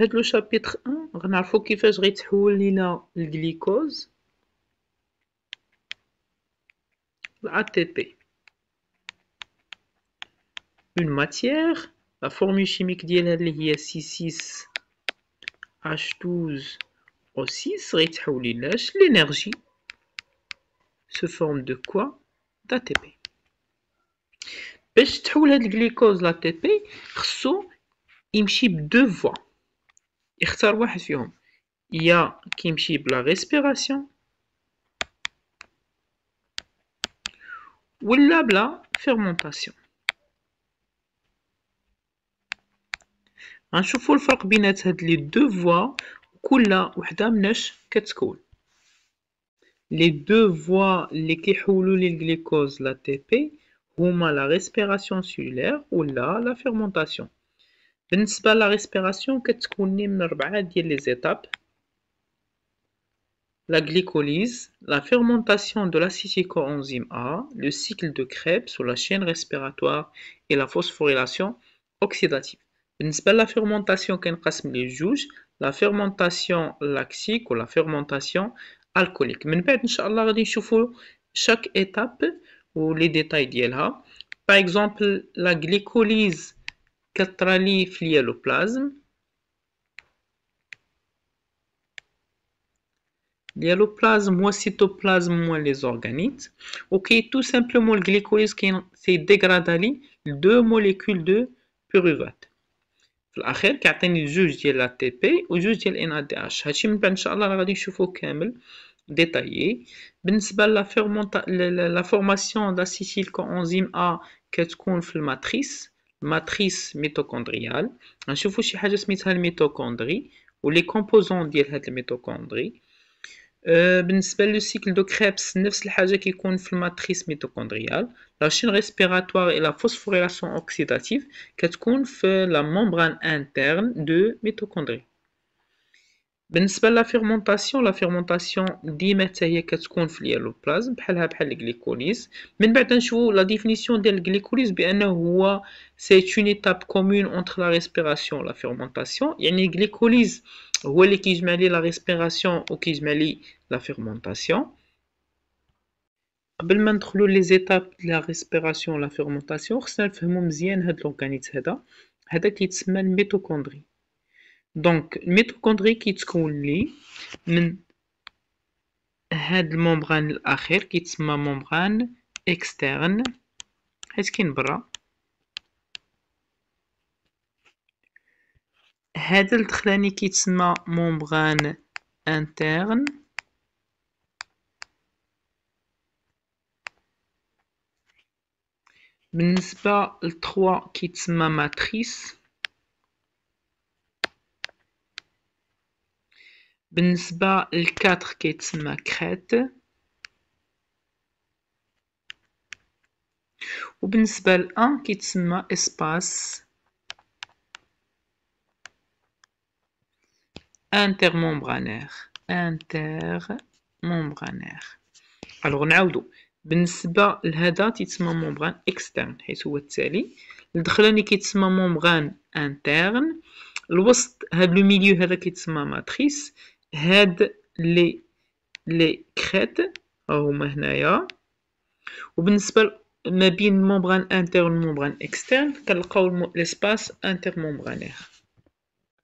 في هاد لو شابيتر 1 غنعرفو كيفاش غيتحول لينا الجليكوز ل ATP. Une matière, la formule chimique ديالها اللي هي C6H12O6 غيتحول ليناش l'énergie sous forme de quoi? d'ATP. باش تحول هاد الجليكوز ل ATP خصو يمشي بدو فوا، يختار واحد فيهم، يا كيمشي بلا ريسبيراسيون ولا بلا فيرمونطاسيون. غنشوفو الفرق بينات هاد لي دو فوا كل وحده مناش كتكون. لي دو فوا اللي كيحولوا لي الجليكوز لا تي بي هما لا ريسبيراسيون سيلولير ولا لا فيرمونطاسيون. بالنسبه لا ريسبيراسيون كتكون من 4 ديال لي زيتاب: la glycolyse, la fermentation de l'acide coenzyme A, le cycle de Krebs sur la chaîne respiratoire et la phosphorylation oxydative. بالنسبة لا fermentation كنقسم ليه جوج: la fermentation lactique و la fermentation alcoolique. من بعد ان شاء الله غادي نشوفو chaque étape و les détails ديالها. par exemple la glycolyse كطرالي في اليالوبلازم. L'hyaloplasme moins cytoplasme moins les organites. Ok, tout simplement le glycolyse qui c'est dégradé deux molécules de pyruvate. في الأخير كيعطيني جوج ديال ATP وجوج ديال NADH. هادشي من بعد إن شاء الله راه غادي نشوفو كامل ديتايي. بالنسبة لا فورماسيون داسيتيل كوانزيم A كتكون في الماتريس ميتوكوندريال. غنشوفو شي حاجة سميتها الميتوكوندري ولي كومبوزون ديال هاد الميتوكوندري. بالنسبة للسيكل دو كريبس نفس الحاجة كيكون في الماتريس ميتوكوندريال. لا شين ريسبيراتوار اي لا فوسفوريلاسيون اوكسيداتيف كتكون في لا ممبران انترن دو ميتوكوندري. بالنسبة لا فيرمونطاسيون ديما حتى هي كتكون في اليالوبلازم بحال الجليكوليز. من بعد نشوفو لا ديفينيسيون ديال الجليكوليز بأنه هو سي اون ايتاب كومون اونتر لا ريسبيراسيون و لا فيرمونطاسيون. يعني الجليكوليز هو اللي كيجمع لي لا ريسبيراسيون و كيجمع لي لا فيرمونطاسيون. قبل ما ندخلو لي زيتاب د لا ريسبيراسيون و لا فيرمونطاسيون خصنا نفهمو مزيان هاد لورغانيت هذا كيتسمى الميتوكوندري. دونك الميتوكوندري كيتكون لي من هاد الممبران الاخير كيتسمى ممبران اكسترن حيت كاين برا. هذا الدخلاني كيتسمى ممبران انترن. بالنسبة ل3 كيتسمى ماتريس. بالنسبة ل4 كيتسمى كريت. وبالنسبة ل1 كيتسمى اسباس انترممبرانير. الوغ نعاودو. بالنسبة لهذا تيتسمى ممبران اكسترن حيت هو التالي. الدخلاني كيتسمى ممبران انترن. الوسط هاد لو ميليو هذا كيتسمى ماتريس. هاد لي كريت هما هنايا. وبالنسبة ما بين الممبران انترن والممبران اكسترن كنلقاو ليسباس انترممبرانير.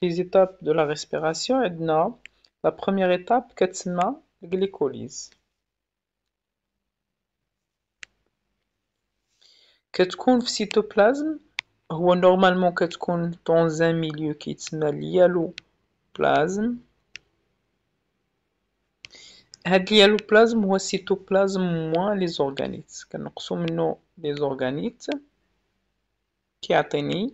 لي زيتاب دو لا ريسبيراسيون عندنا لا بروميير ايتاب كتسمى الجليكوليز. كتكون في سيتوبلازم. هو نورمالمون كتكون dans un milieu كيتسمى اليالوبلازم. هاد اليالوبلازم هو السيتوبلازم موان لي زورغانيت. كنقصو منو لي زورغانيت كيعطيني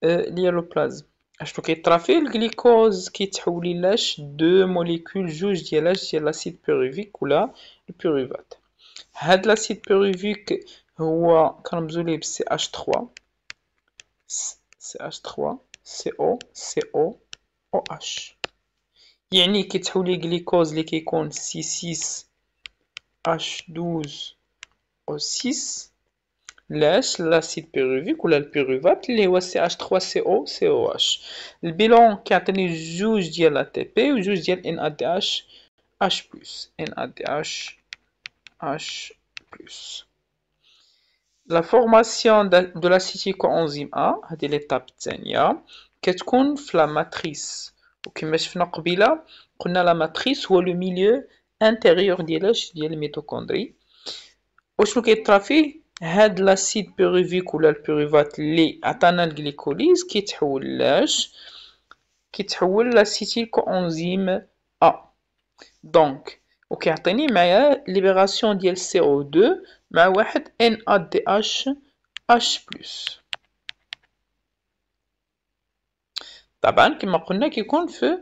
اليالوبلازم. اشنو كيطرا فيه الجليكوز كيتحول لاش دو موليكول جوج ديالاش ديال لاسيد بيروفيك ولا البيروفات. هاد لاسيد بيروفيك هو كنرمزو ليه بالسي اش 3 سي او او اش. يعني كيتحول لي جليكوز اللي كيكون C6H12O6 لاش لاسيد بيروفيك ولا البيروفات اللي هو CH3CO COH. البيلون كيعطيني جوج ديال ATP وجوج ديال NADH NADH. La formation de l'acétyl-coenzyme A هذه l'étape الثانية كتكون في la matrice وكما شفنا قبيلة قلنا la matrice هو le milieu intérieur ديال الميتوكوندري. وشنو كيطرا فيه هاد لاسيد بيروفيك ولا البيروفات اللي عطانا الجليكوليز كيتحول لاش كيتحول لاسيتيل كوانزيم A دونك وكيعطيني معايا ليبراسيون ديال CO2 مع واحد NADH H+. طبعا كما قلنا كيكون في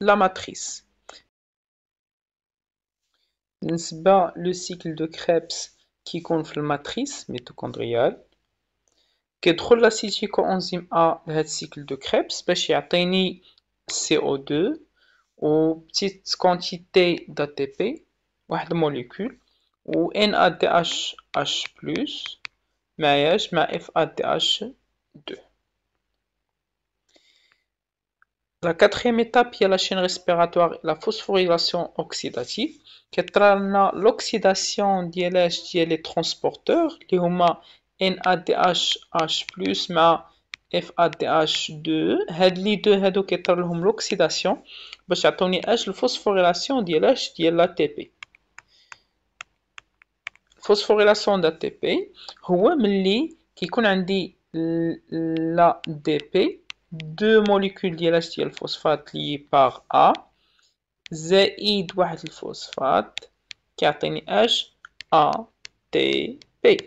لا ماتريس. بالنسبة لو سيكل دو كريبس كيكون في الماتريس ميتوكوندريال كيدخل لاسيتيل كوانزيم A لهاد السيكل دو كريبس باش يعطيني CO2 و بتيت كونتيتي d'ATP واحد موليكول و NADH H+ معاياش مع FADH2. La quatrième étape هي la chaîne respiratoire et la phosphorylation oxydative كيطرا لنا l'oxydation ديال les transporteurs اللي هما NADH H+ مع FADH2. هاد لي دو هادو كيطرا لهم l'oxydation باش يعطوني الفوسفوريلاسيون ديال l'ATP. الفوسفوريلاسيون d'ATP هو ملي كيكون عندي لا DP دو موليكول ديال الفوسفات لي باغ A زائد واحد الفوسفات كيعطيني ATP.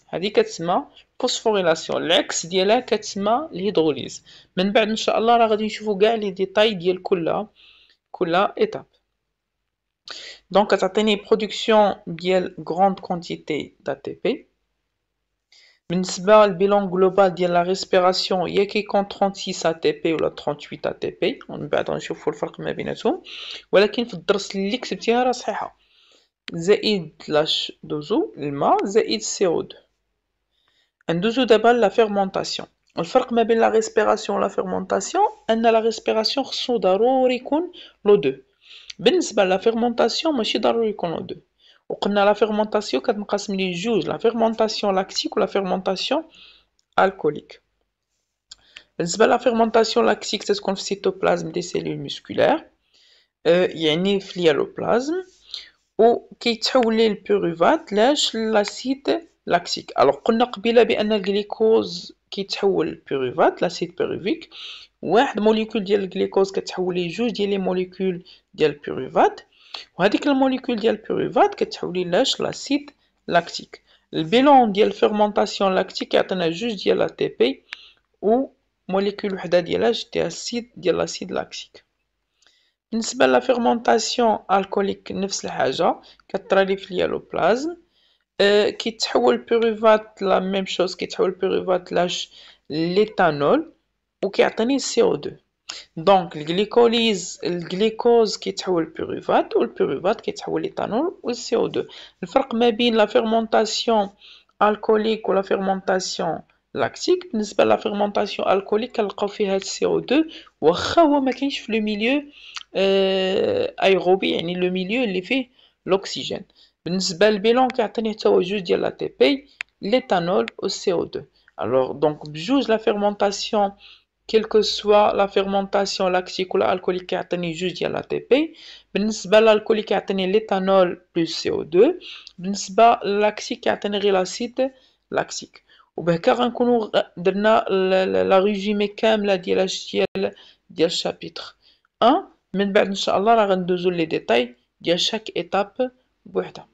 هذه كتسمى فوسفوريلاسيون. العكس ديالها كتسمى الهيدروليز. من بعد ان شاء الله راه غادي نشوفو كاع لي ديتاي ديال كل ايتاب. دونك كتعطيني برودكسيون ديال غروند كونتيتي d'ATP. بالنسبة للبيلون جلوبال ديال لا ريسبيراسيون يا كيكون 36 ATP ولا 38 ATP ومن بعد غنشوفو الفرق ما بيناتهم، ولكن في الدرس اللي كتبتيها راه صحيحة زائد لاش دوزو الماء زائد CO2. ندوزو دابا لا فيرمونطاسيون. الفرق ما بين لا ريسبيراسيون و لا فيرمونطاسيون ان لا ريسبيراسيون خصو ضروري يكون لو 2. بالنسبة لا فيرمونطاسيون ماشي ضروري يكون لو 2. وقلنا لا فيرمونطاسيون كتنقسم لي جوج، لا فيرمونطاسيون لاكتيك ولا فيرمونطاسيون الكوليك. بالنسبة لا فيرمونطاسيون لاكتيك تتكون في السيتوبلازم دي سيلول موسكولير يعني في اليالوبلازم و كيتحول ليه البيروفات لاش لاسيد لاكتيك. الوغ قلنا قبيله بان الجليكوز كيتحول للبيروفات لاسيد بيروفيك، واحد موليكول ديال الجليكوز كتحول ليه جوج ديال لي موليكول ديال البيروفات وهذيك الموليكول ديال البيروفات كتحول ليه لاش لاسيد لاكتيك. البيلون ديال الفيرمونطاسيون لاكتيك يعطينا جوج ديال ATP و موليكول وحده ديال لاسيد لاكتيك. بالنسبه لا فيرمونطاسيون الكوليك نفس الحاجه كطرا لي في اليالوبلازم كيتحول البيروفات لا ميم شوز كيتحول البيروفات لاش ليتانول وكيعطيني CO2. دونك الجليكوز كيتحول البيروفات والبيروفات كيتحول ليتانول و CO2. الفرق ما بين لا فيرمونطاسيون الكوليك ولا فيرمونطاسيون لاكتيك بالنسبه لا فيرمونطاسيون الكوليك كنلقاو فيها CO2 واخا هو ما كاينش في لو ميليو ايروبي يعني لو ميليو اللي فيه الاكسجين. بالنسبه للبيلون كيعطيني حتى هو جوج ديال ATP ليتانول و CO2. الوغ دونك بجوج لا فيرمونطاسيون quelle que soit la fermentation lactique ou l'alcoolique كيعطيني جوج ديال ATP. بالنسبه للالكوليك كيعطيني ليتانول بلس CO2. بالنسبه للاكتيك كيعطيني غير لاسيد لاكتيك. وبهكا غنكونوا درنا لا ريزومي كامله ديال الشابيتر 1. من بعد ان شاء الله راه غندوزو لي ديتاي ديال شاك ايتاب بوحدها.